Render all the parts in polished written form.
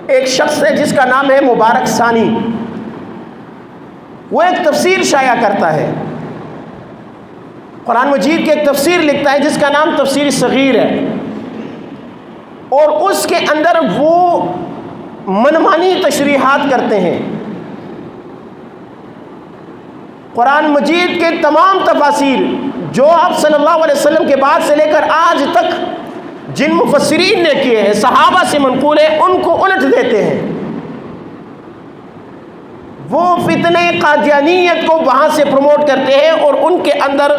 ایک شخص ہے جس کا نام ہے مبارک ثانی، وہ ایک تفسیر شائع کرتا ہے، قرآن مجید کی ایک تفسیر لکھتا ہے جس کا نام تفسیر صغیر ہے، اور اس کے اندر وہ منمانی تشریحات کرتے ہیں۔ قرآن مجید کے تمام تفاسیر جو آپ صلی اللہ علیہ وسلم کے بعد سے لے کر آج تک جن مفسرین نے کیے ہیں، صحابہ سے منقول ہے، ان کو الٹ دیتے ہیں۔ وہ فتنہ قادیانیت کو وہاں سے پروموٹ کرتے ہیں اور ان کے اندر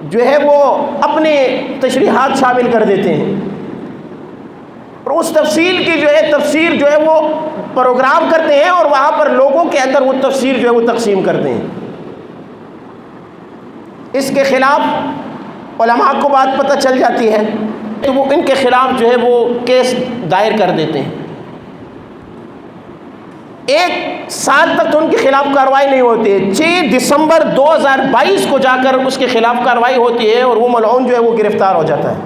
جو ہے وہ اپنے تشریحات شامل کر دیتے ہیں، اور اس تفصیل کی جو ہے تفسیر جو ہے وہ پروگرام کرتے ہیں، اور وہاں پر لوگوں کے اندر وہ تفسیر جو ہے وہ تقسیم کرتے ہیں۔ اس کے خلاف علماء کو بات پتہ چل جاتی ہے تو وہ ان کے خلاف جو ہے وہ کیس دائر کر دیتے ہیں۔ 1 سال تک تو ان کے خلاف کارروائی نہیں ہوتی ہے، 6 دسمبر 2022 کو جا کر اس کے خلاف کارروائی ہوتی ہے، اور وہ ملعون جو ہے وہ گرفتار ہو جاتا ہے۔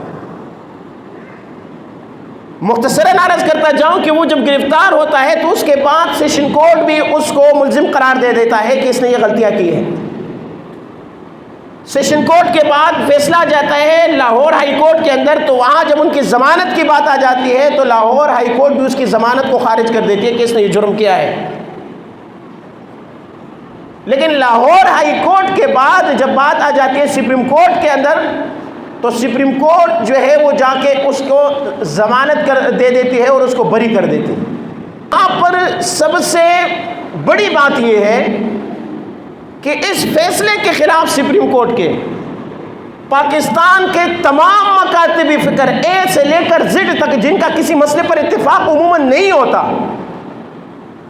مختصراً عرض کرتا جاؤں کہ وہ جب گرفتار ہوتا ہے تو اس کے بعد سیشن کورٹ بھی اس کو ملزم قرار دے دیتا ہے کہ اس نے یہ غلطیاں کی ہیں۔ سیشن کورٹ کے بعد فیصلہ آ جاتا ہے لاہور ہائی کورٹ کے اندر، تو وہاں جب ان کی ضمانت کی بات آ جاتی ہے تو لاہور ہائی کورٹ بھی اس کی ضمانت کو خارج کر دیتی ہے کہ اس نے یہ جرم کیا ہے۔ لیکن لاہور ہائی کورٹ کے بعد جب بات آ جاتی ہے سپریم کورٹ کے اندر، تو سپریم کورٹ جو ہے وہ جا کے اس کو ضمانت دے دیتی ہے اور اس کو بری کر دیتی ہے۔ یہاں پر سب سے بڑی بات یہ ہے کہ اس فیصلے کے خلاف سپریم کورٹ کے پاکستان کے تمام مکاتب فکر اے سے لے کر زد تک، جن کا کسی مسئلے پر اتفاق عموماً نہیں ہوتا،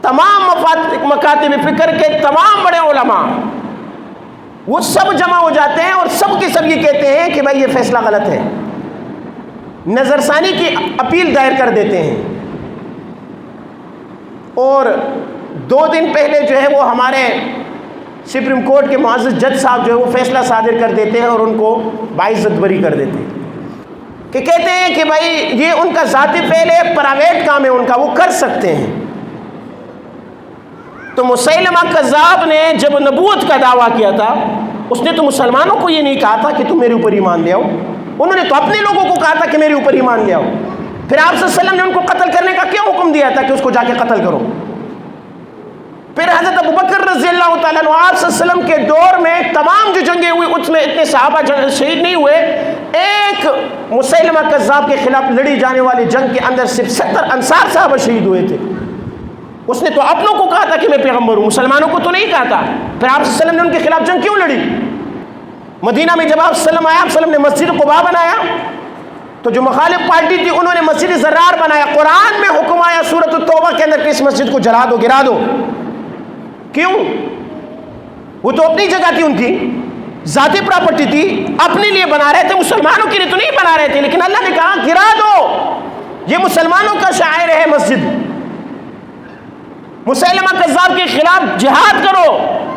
تمام مکاتب فکر کے تمام بڑے علماء وہ سب جمع ہو جاتے ہیں اور سب کے سب یہ کہتے ہیں کہ بھائی یہ فیصلہ غلط ہے، نظر ثانی کی اپیل دائر کر دیتے ہیں۔ اور 2 دن پہلے جو ہے وہ ہمارے سپریم کورٹ کے معزز جج صاحب جو ہے وہ فیصلہ صادر کر دیتے ہیں اور ان کو باعزت بری کر دیتے ہیں، کہ کہتے ہیں کہ بھائی یہ ان کا ذاتی فعل ہے، پرائیویٹ کام ہے ان کا، وہ کر سکتے ہیں۔ تو مسیلمہ کذاب نے جب نبوت کا دعویٰ کیا تھا، اس نے تو مسلمانوں کو یہ نہیں کہا تھا کہ تم میرے اوپر ایمان لے آؤ، انہوں نے تو اپنے لوگوں کو کہا تھا کہ میرے اوپر ایمان لے آؤ۔ پھر آپ صلی اللہ علیہ وسلم نے ان کو قتل کرنے کا کیا حکم دیا تھا کہ اس کو جا کے قتل کرو؟ پھر حضرت ابوبکر رضی اللہ تعالیٰ عنہ، آپ صلی اللہ علیہ وسلم کے دور میں تمام جو جنگیں ہوئی اس میں اتنے صحابہ شہید نہیں ہوئے، ایک مسیلمہ کذاب کے خلاف لڑی جانے والی جنگ کے اندر صرف 70 انصار صحابہ شہید ہوئے تھے۔ اس نے تو اپنوں کو کہا تھا کہ میں پیغمبر ہوں، مسلمانوں کو تو نہیں کہا تھا۔ پھر آپ صلی اللہ علیہ وسلم نے ان کے خلاف جنگ کیوں لڑی؟ مدینہ میں جب آپ صلی اللہ علیہ وسلم آیا، آپ صلی اللہ علیہ وسلم نے مسجد قباء بنایا، تو جو مخالف پارٹی تھی انہوں نے مسجد زرار بنایا۔ قرآن میں حکم آیا سورۃ التوبہ کے اندر کہ اس مسجد کو جلا دو، گرا دو۔ کیوں؟ وہ تو اپنی جگہ تھی، ان کی ذاتی پراپرٹی تھی، اپنے لیے بنا رہے تھے، مسلمانوں کے لیے تو نہیں بنا رہے تھے، لیکن اللہ نے کہا گرا دو، یہ مسلمانوں کا شاعر ہے مسجد۔ مسیلمہ کذاب کے خلاف جہاد کرو،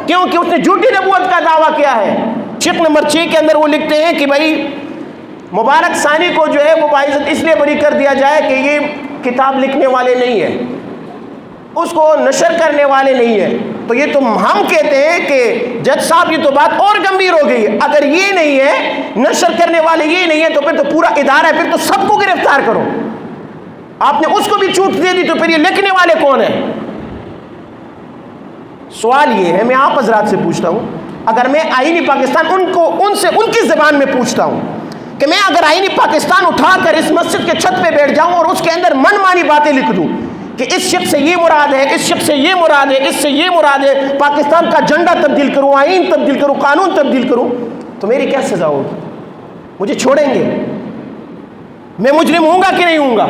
کیونکہ اس نے جھوٹی نبوت کا دعویٰ کیا ہے۔ شق نمبر 6 کے اندر وہ لکھتے ہیں کہ بھائی مبارک ثانی کو جو ہے وہ باعزت اس لیے بری کر دیا جائے کہ یہ کتاب لکھنے والے نہیں ہیں، اس کو نشر کرنے والے نہیں ہیں۔ تو یہ تو ہم کہتے ہیں کہ جج صاحب یہ تو بات اور گمبھیر ہو گئی، اگر یہ نہیں ہے، نشر کرنے والے یہ نہیں ہے، تو پھر تو پورا ادارہ ہے، پھر تو سب کو گرفتار کرو۔ آپ نے اس کو بھی چھوٹ دے دی، تو پھر یہ لکھنے والے کون ہیں؟ سوال یہ ہے، میں آپ حضرات سے پوچھتا ہوں، اگر میں آئینی پاکستان ان سے ان کی زبان میں پوچھتا ہوں کہ میں اگر آئینی پاکستان اٹھا کر اس مسجد کے چھت پہ بیٹھ جاؤں اور اس کے اندر من مانی باتیں لکھ دوں کہ اس شخص سے یہ مراد ہے، اس شخص سے یہ مراد ہے، اس سے یہ مراد ہے، پاکستان کا جھنڈا تبدیل کروں، آئین تبدیل کروں، قانون تبدیل کروں، تو میری کیا سزا ہوگی؟ مجھے چھوڑیں گے؟ میں مجرم ہوں گا کہ نہیں ہوں گا؟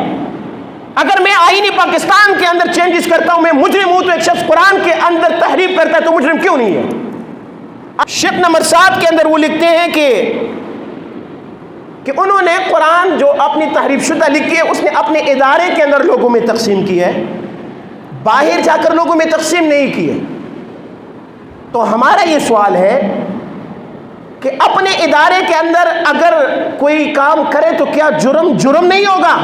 اگر میں آئینی پاکستان کے اندر چینجز کرتا ہوں، میں مجرم ہوں، تو ایک شخص قرآن کے اندر تحریف کرتا ہے تو مجرم کیوں نہیں ہے؟ شق نمبر 7 کے اندر وہ لکھتے ہیں کہ انہوں نے قرآن جو اپنی تحریف شدہ لکھی ہے اس نے اپنے ادارے کے اندر لوگوں میں تقسیم کی ہے، باہر جا کر لوگوں میں تقسیم نہیں کی ہے۔ تو ہمارا یہ سوال ہے کہ اپنے ادارے کے اندر اگر کوئی کام کرے تو کیا جرم نہیں ہوگا؟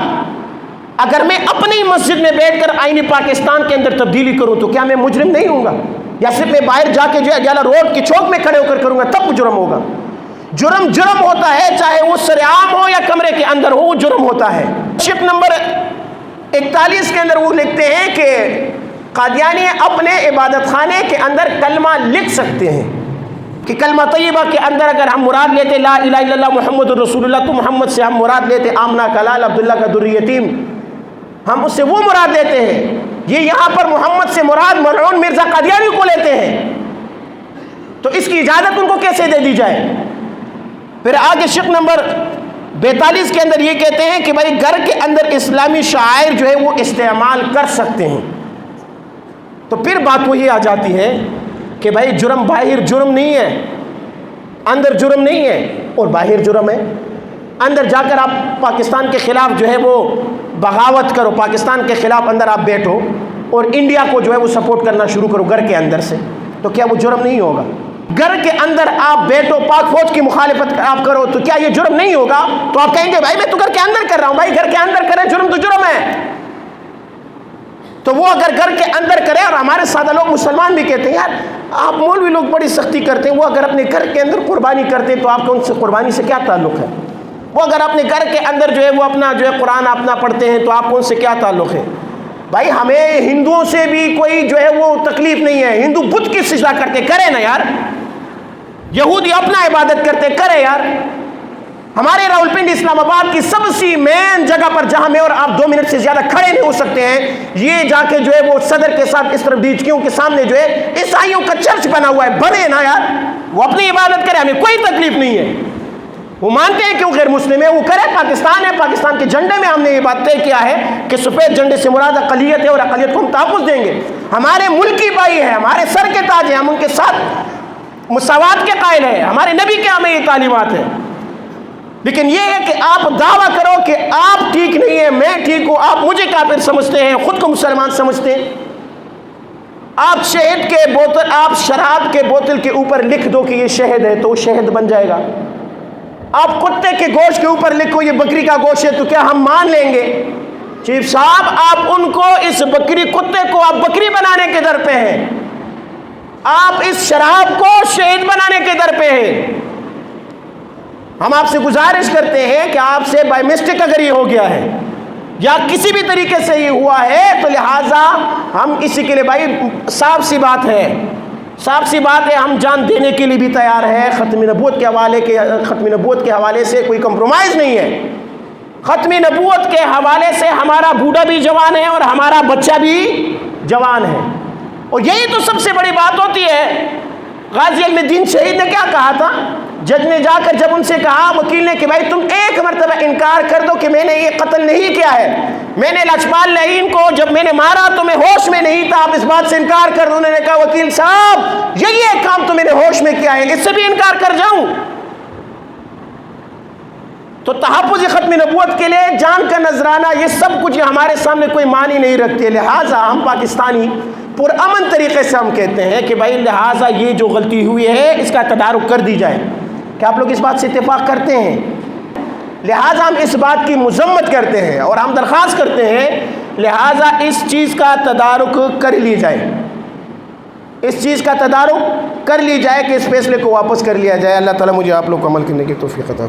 اگر میں اپنی مسجد میں بیٹھ کر آئین پاکستان کے اندر تبدیلی کروں تو کیا میں مجرم نہیں ہوں گا؟ یا صرف میں باہر جا کے جو ہے گیلا روڈ کی چوک میں کھڑے ہو کر کروں گا تب وہ جرم ہوگا؟ جرم ہوتا ہے، چاہے وہ سرعام ہو یا کمرے کے اندر ہو، وہ جرم ہوتا ہے۔ شپ نمبر 41 کے اندر وہ لکھتے ہیں کہ قادیانی اپنے عبادت خانے کے اندر کلمہ لکھ سکتے ہیں کہ کلمہ طیبہ کے اندر اگر ہم مراد لیتے لا الہ الا اللہ محمد الرسول اللہ، تو محمد سے ہم مراد لیتے آمنہ کا لال، عبداللہ کا در یتیم، ہم اس سے وہ مراد لیتے ہیں۔ یہ یہاں پر محمد سے مراد ملعون مرزا قادیانی کو لیتے ہیں، تو اس کی اجازت ان کو کیسے دے دی جائے؟ پھر آگے شق نمبر 42 کے اندر یہ کہتے ہیں کہ بھائی گھر کے اندر اسلامی شعائر جو ہے وہ استعمال کر سکتے ہیں۔ تو پھر بات وہی آ جاتی ہے کہ بھائی جرم باہر جرم نہیں ہے، اندر جرم نہیں ہے، اور باہر جرم ہے۔ اندر جا کر آپ پاکستان کے خلاف جو ہے وہ بغاوت کرو، پاکستان کے خلاف اندر آپ بیٹھو اور انڈیا کو جو ہے وہ سپورٹ کرنا شروع کرو گھر کے اندر سے، تو کیا وہ جرم نہیں ہوگا؟ گھر کے اندر آپ بیٹھو، پاک فوج کی مخالفت آپ کرو، تو کیا یہ جرم نہیں ہوگا؟ تو آپ کہیں گے بھائی میں تو گھر کے اندر کر رہا ہوں۔ بھائی گھر کے اندر کریں جرم تو جرم ہے، تو وہ اگر گھر کے اندر کرے، اور ہمارے سادہ لوگ مسلمان بھی کہتے ہیں یار آپ مولوی لوگ بڑی سختی کرتے ہیں، وہ اگر اپنے گھر کے اندر قربانی کرتے تو آپ کو ان سے قربانی سے کیا تعلق ہے؟ وہ اگر اپنے گھر کے اندر جو ہے وہ اپنا جو ہے قرآن اپنا پڑھتے ہیں تو آپ کو ان سے کیا تعلق ہے؟ بھائی ہمیں ہندوؤں سے بھی کوئی جو ہے وہ تکلیف نہیں ہے، ہندو بت کی سجدہ کرتے کرے نا یار، یہودی اپنا عبادت کرتے کرے یار۔ ہمارے راولپنڈی اسلام آباد کی سب سے مین جگہ پر جہاں میں اور آپ 2 منٹ سے زیادہ کھڑے نہیں ہو سکتے ہیں، یہ جا کے جو ہے وہ صدر کے ساتھ اس طرف ڈیچکیوں کے سامنے جو ہے عیسائیوں کا چرچ بنا ہوا ہے، بنے نا یار، وہ اپنی عبادت کرے، ہمیں کوئی تکلیف نہیں ہے۔ وہ مانتے ہیں کہ وہ غیر مسلم ہے، وہ کرے، پاکستان ہے، پاکستان کے جھنڈے میں ہم نے یہ بات طے کیا ہے کہ سفید جھنڈے سے مراد اقلیت ہے اور اقلیت کو ہم تحفظ دیں گے۔ ہمارے ملکی بھائی ہیں، ہمارے سر کے تاج ہیں، ہم ان کے ساتھ مساوات کے قائل ہیں، ہمارے نبی کے ہمیں یہ تعلیمات ہیں۔ لیکن یہ ہے کہ آپ دعویٰ کرو کہ آپ ٹھیک نہیں ہیں، میں ٹھیک ہوں، آپ مجھے کافر سمجھتے ہیں، خود کو مسلمان سمجھتے ہیں۔ آپ شہد کے بوتل، آپ شراب کے بوتل کے اوپر لکھ دو کہ یہ شہد ہے تو وہ شہد بن جائے گا۔ آپ کتے کے گوشت کے اوپر لکھو یہ بکری کا گوشت ہے تو کیا ہم مان لیں گے؟ چیف صاحب آپ ان کو، اس بکری کتے کو آپ بکری بنانے کے در پہ ہیں، آپ اس شراب کو شہد بنانے کے در پہ ہیں۔ ہم آپ سے گزارش کرتے ہیں کہ آپ سے بائی مسٹیک اگر یہ ہو گیا ہے یا کسی بھی طریقے سے یہ ہوا ہے تو لہٰذا ہم اسی کے لیے بھائی صاف سی بات ہے، ہم جان دینے کے لیے بھی تیار ہے۔ ختم نبوت کے حوالے سے کوئی کمپرومائز نہیں ہے۔ ختم نبوت کے حوالے سے ہمارا بوڑھا بھی جوان ہے اور ہمارا بچہ بھی جوان ہے، اور یہی تو سب سے بڑی بات ہوتی ہے۔ غازی علم الدین شہید نے کیا کہا تھا؟ جج نے جا کر جب ان سے کہا، وکیل نے، کہ بھائی تم ایک مرتبہ انکار کر دو کہ میں نے یہ قتل نہیں کیا ہے، میں نے لاجپال لعین کو جب میں نے مارا تو میں ہوش میں نہیں تھا، آپ اس بات سے انکار کر دو۔ انہوں نے کہا وکیل صاحب یہی ایک کام تو میں نے ہوش میں کیا ہے، اس سے بھی انکار کر جاؤں؟ تو تحفظ ختم نبوت کے لیے جان کا نذرانہ، یہ سب کچھ ہمارے سامنے کوئی معنی نہیں رکھتے۔ لہٰذا ہم پاکستانی پرامن طریقے سے ہم کہتے ہیں کہ بھائی لہٰذا یہ جو غلطی ہوئی ہے اس کا تدارک کر دی جائے۔ کیا آپ لوگ اس بات سے اتفاق کرتے ہیں؟ لہٰذا ہم اس بات کی مذمت کرتے ہیں اور ہم درخواست کرتے ہیں لہٰذا اس چیز کا تدارک کر لی جائے، اس چیز کا تدارک کر لی جائے کہ اس فیصلے کو واپس کر لیا جائے۔ اللہ تعالیٰ مجھے آپ لوگ کو عمل کرنے کی توفیق عطا فرمائے۔